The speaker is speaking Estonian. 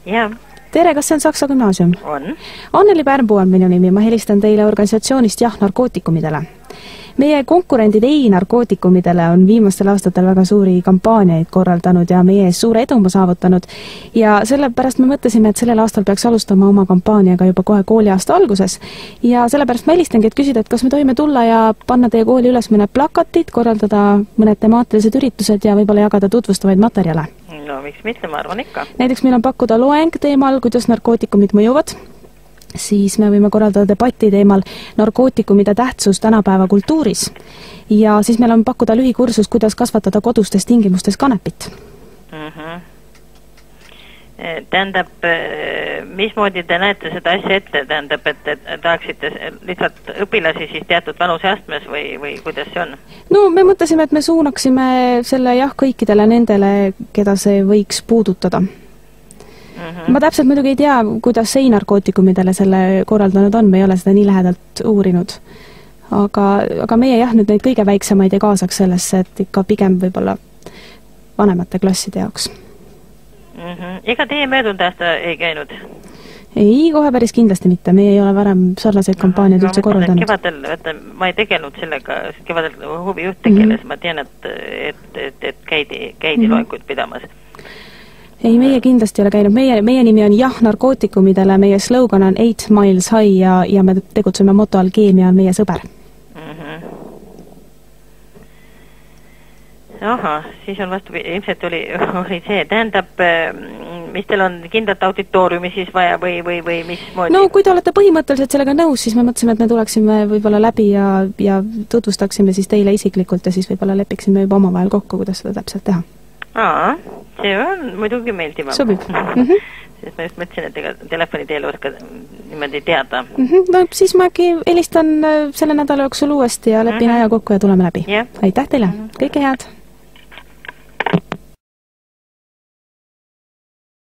Jah. Tere, kas see on Saksa gümnaasium? On. Anneli Pärnpuu on minu nimi, ma helistan teile organisatsioonist Jah narkootikumidele. Meie konkurendid ei narkootikumidele on viimastel aastatel väga suuri kampaaniaid korraldanud ja meie ees suure edumu saavutanud. Ja sellepärast me mõtlesime, et sellel aastal peaks alustama oma kampaaniaga juba kohe kooliaasta alguses. Ja sellepärast ma helistangi, et küsida, et kas me tohime tulla ja panna teie kooli üles mõned plakatid, korraldada mõned temaatilised üritused ja võib-olla jagada tutvustavaid materjale. No miks mitte, ma arvan ikka. Näiteks meil on pakkuda loeng teemal, kuidas narkootikumid mõjuvad. Siis me võime korraldada debatti teemal narkootikumide tähtsus tänapäeva kultuuris. Ja siis meil on pakkuda lühikursus, kuidas kasvatada kodustes tingimustes kanepit. Tähendab, mismoodi te näete seda asja ette? Tähendab, et tahaksite lihtsalt õpilasi siis teatud vanuseastmes või kuidas see on? No me mõtlesime, et me suunaksime selle jah kõikidele nendele, keda see võiks puudutada. Ma täpselt muidugi ei tea, kuidas see narkootikumidele selle korraldanud on, me ei ole seda nii lähedalt uurinud. Aga meie jah nüüd neid kõige väiksemaid ei kaasaks sellesse, et ikka pigem võib-olla vanemate klasside jaoks. Ega teie möödunud aasta ei käinud? Ei, kohe päris kindlasti mitte. Meie ei ole varem sarnaseid kampaaniaid üldse korraldanud. Kevadel, ma ei tegelenud sellega, kevadel huvijuht tegeles, ma tean, et käidi loenguid pidamas. Ei, meie kindlasti ei ole käinud. Meie nimi on Jah narkootikumidele, meie slogan on 8 miles high ja me tegutseme moto all keemia on meie sõber. Aha, siis on vastu, ilmselt oli see, tähendab, mis teil on kindlat auditooriumi siis vaja või mis moodi? No kui te olete põhimõtteliselt sellega nõus, siis me mõtlesime, et me tuleksime võib-olla läbi ja tutvustaksime siis teile isiklikult ja siis võib-olla lepiksime juba omavahel kokku, kuidas seda täpselt teha. See on muidugi meeldivam. Sobib. Sest ma just mõtlesin, et ega telefoni teel oska niimoodi teada. No siis ma äkki helistan selle nädala jooksul uuesti ja lepin aja kokku ja tuleme läbi. Aitäh teile, kõike head!